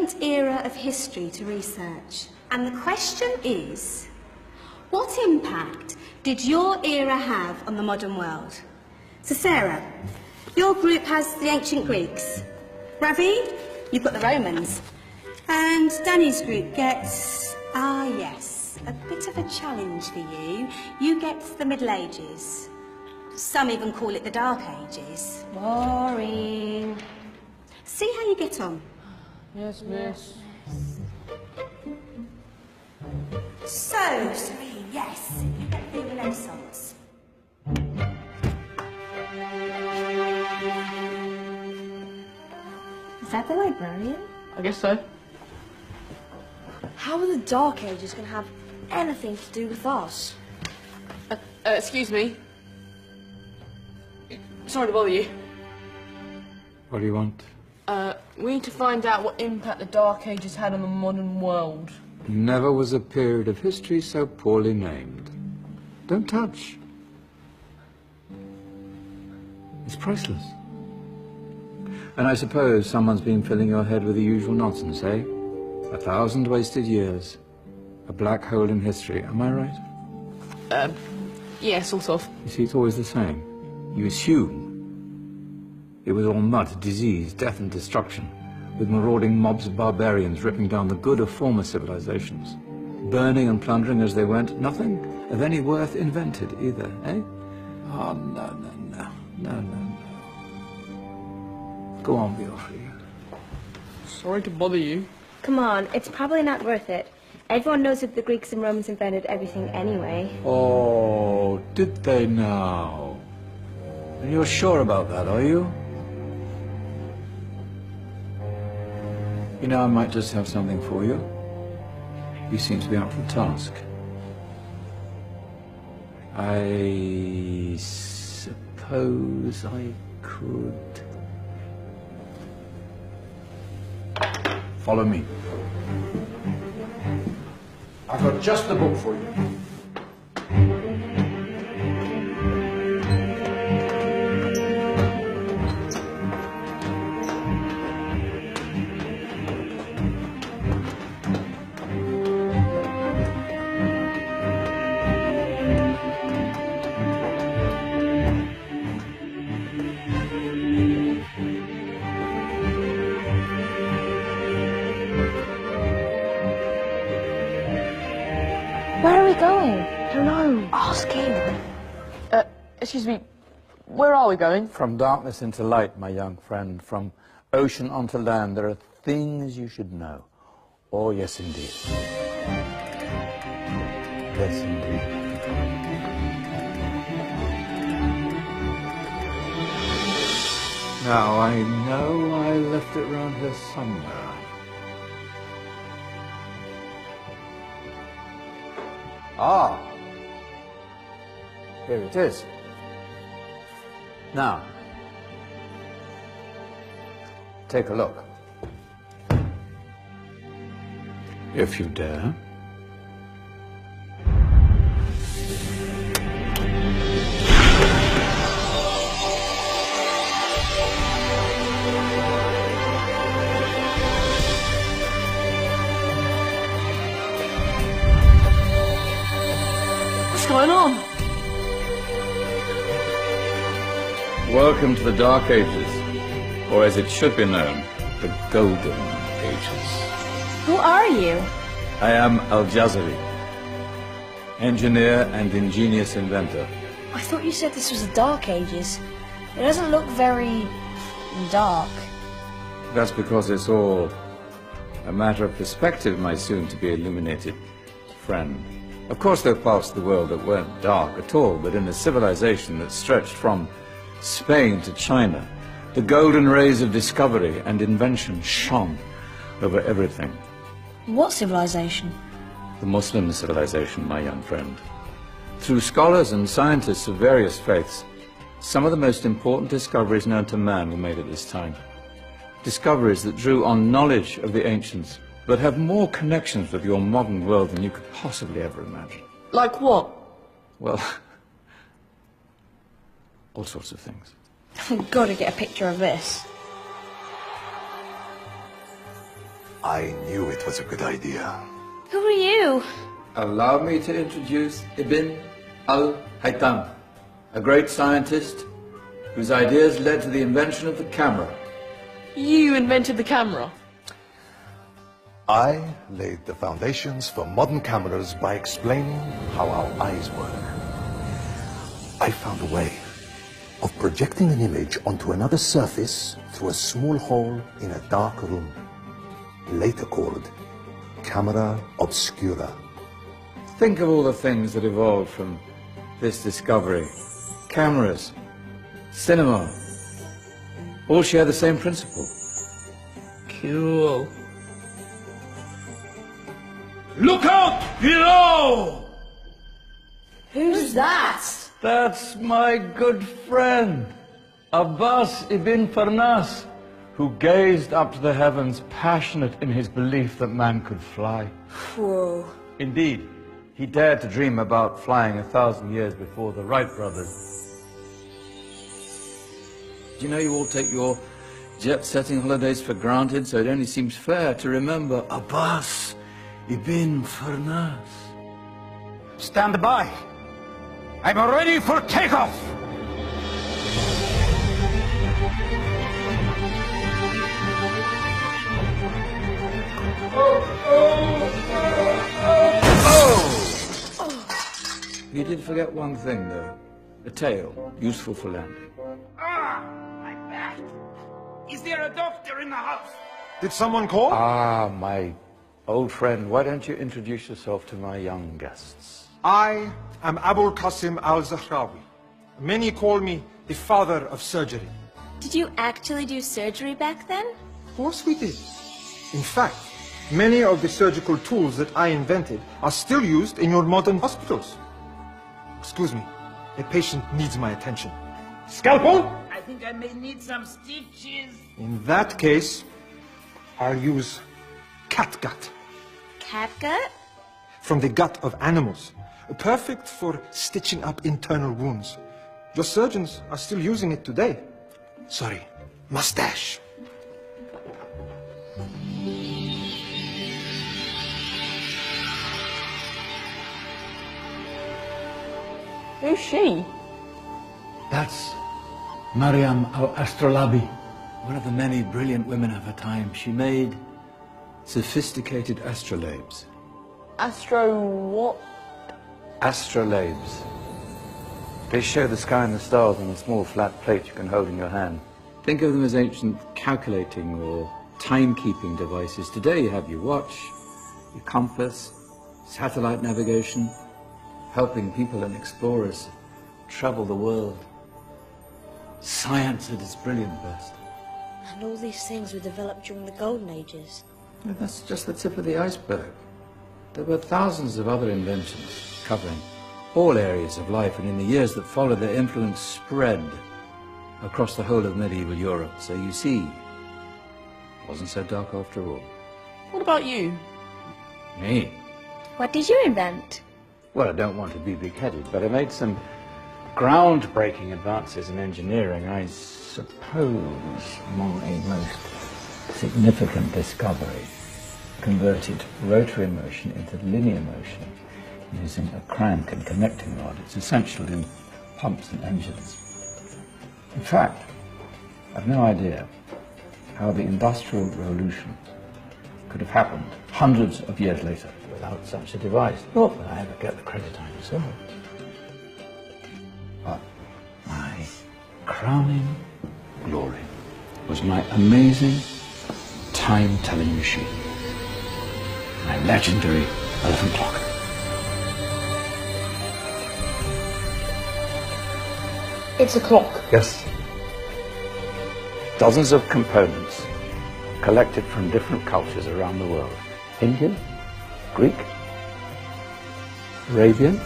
excellent era of history to research. And the question is, what impact did your era have on the modern world? So Sarah, your group has the ancient Greeks. Ravi, you've got the Romans. And Danny's group gets, yes, a bit of a challenge for you. You get the Middle Ages. Some even call it the Dark Ages. Boring. See how you get on. Yes, miss. So, Serene, yes, you get the Renaissance. Is that the librarian? I guess so. How are the Dark Ages going to have anything to do with us? Excuse me. Sorry to bother you. What do you want? We need to find out what impact the Dark Ages had on the modern world. Never was a period of history so poorly named. Don't touch. It's priceless. And I suppose someone's been filling your head with the usual nonsense, eh? 1,000 wasted years. A black hole in history, am I right? Yeah, sort of. You see, it's always the same. You assume it was all mud, disease, death and destruction, with marauding mobs of barbarians ripping down the good of former civilizations, burning and plundering as they went. Nothing of any worth invented either, eh? Oh, no. Go on, be off with you. Sorry to bother you. Come on, it's probably not worth it. Everyone knows that the Greeks and Romans invented everything anyway. Oh, did they now? And you're sure about that, are you? You know, I might just have something for you. You seem to be up for the task. I suppose I could... Follow me. I've got just the book for you. Where are we going? I don't know. Ask him. Excuse me, where are we going? From darkness into light, my young friend. From ocean onto land. There are things you should know. Oh, yes, indeed. Yes, indeed. Now, I know I left it round here somewhere. Ah, here it is. Now, take a look. If you dare. What's going on? Welcome to the Dark Ages, or as it should be known, the Golden Ages. Who are you? I am Al-Jazari, engineer and ingenious inventor. I thought you said this was the Dark Ages. It doesn't look very... dark. That's because it's all a matter of perspective, my soon-to-be illuminated friend. Of course, there are parts of the world that weren't dark at all, but in a civilization that stretched from Spain to China, the golden rays of discovery and invention shone over everything. What civilization? The Muslim civilization, my young friend. Through scholars and scientists of various faiths, some of the most important discoveries known to man were made at this time. Discoveries that drew on knowledge of the ancients, but have more connections with your modern world than you could possibly ever imagine. Like what? Well, all sorts of things. I've got to get a picture of this. I knew it was a good idea. Who are you? Allow me to introduce Ibn al-Haytham, a great scientist whose ideas led to the invention of the camera. You invented the camera. I laid the foundations for modern cameras by explaining how our eyes work. I found a way of projecting an image onto another surface through a small hole in a dark room, later called camera obscura. Think of all the things that evolved from this discovery. Cameras, cinema, all share the same principle. Cool. Look out below! Who's that? That's my good friend, Abbas ibn Farnas, who gazed up to the heavens, passionate in his belief that man could fly. Whoa. Indeed, he dared to dream about flying 1,000 years before the Wright brothers. Do you know you all take your jet-setting holidays for granted, so it only seems fair to remember Abbas ibn Farnas. Stand by. I'm ready for takeoff. You did forget one thing, though. A tail, useful for landing. Ah, my back. Is there a doctor in the house? Did someone call? Ah, my old friend, why don't you introduce yourself to my young guests? I am Abul Qasim al-Zahrawi. Many call me the father of surgery. Did you actually do surgery back then? Of course we did. In fact, many of the surgical tools that I invented are still used in your modern hospitals. Excuse me, a patient needs my attention. Scalpel? I think I may need some stitches. In that case, I'll use catgut. Catgut? From the gut of animals. Perfect for stitching up internal wounds. Your surgeons are still using it today. Sorry, mustache. Who's she? That's Maryam al-Astrolabi, one of the many brilliant women of her time. She made sophisticated astrolabes. Astro what? Astrolabes. They show the sky and the stars on a small flat plate you can hold in your hand. Think of them as ancient calculating or timekeeping devices. Today you have your watch, your compass, satellite navigation, helping people and explorers travel the world. Science at its brilliant best. And all these things were developed during the Golden Ages. That's just the tip of the iceberg. There were thousands of other inventions covering all areas of life, and in the years that followed, their influence spread across the whole of medieval Europe. So you see, it wasn't so dark after all. What about you? Me? What did you invent? Well, I don't want to be big-headed, but I made some groundbreaking advances in engineering. I suppose my most significant discovery converted rotary motion into linear motion using a crank and connecting rod. It's essential in pumps and engines. In fact, I've no idea how the Industrial Revolution could have happened hundreds of years later without such a device. Not that I ever get the credit I deserve. But my crowning glory was my amazing time-telling machine. My legendary elephant clock. It's a clock. Yes. Dozens of components collected from different cultures around the world. Indian, Greek, Arabian,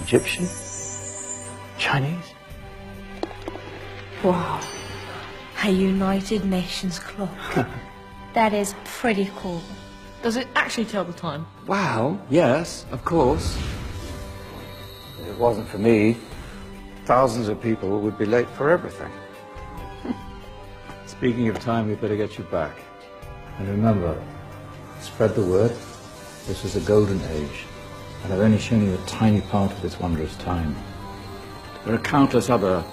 Egyptian, Chinese. Wow. A United Nations clock. That is pretty cool. Does it actually tell the time? Well, yes, of course. If it wasn't for me, thousands of people would be late for everything. Speaking of time, we better get you back. And remember, spread the word. This was a golden age, and I've only shown you a tiny part of this wondrous time. There are countless other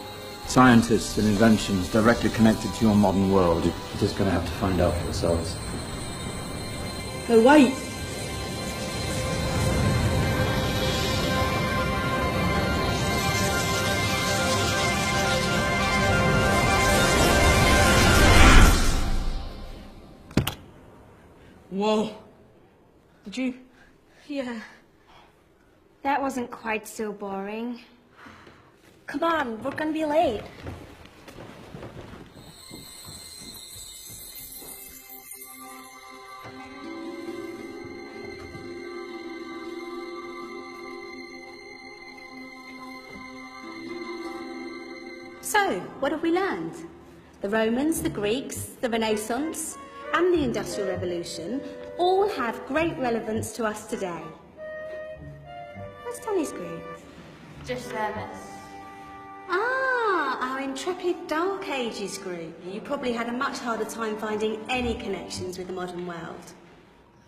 scientists and inventions directly connected to your modern world. You're just going to have to find out for yourselves. No, wait! Whoa. Did you? Yeah. That wasn't quite so boring. Come on, we're gonna be late. So, what have we learned? The Romans, the Greeks, the Renaissance, and the Industrial Revolution all have great relevance to us today. Where's Tony's group? Just there, miss. Ah, our intrepid Dark Ages group. You probably had a much harder time finding any connections with the modern world.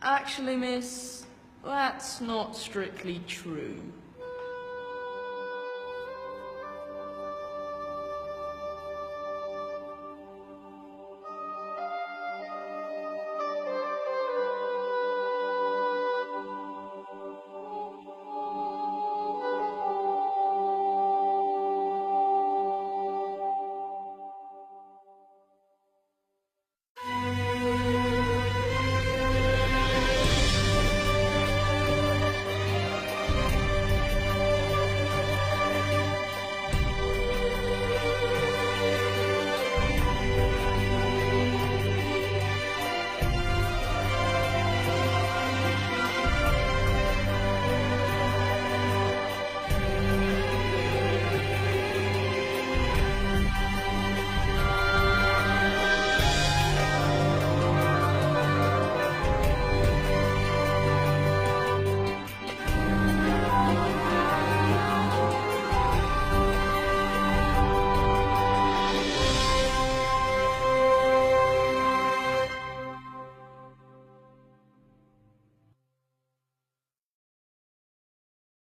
Actually, miss, that's not strictly true.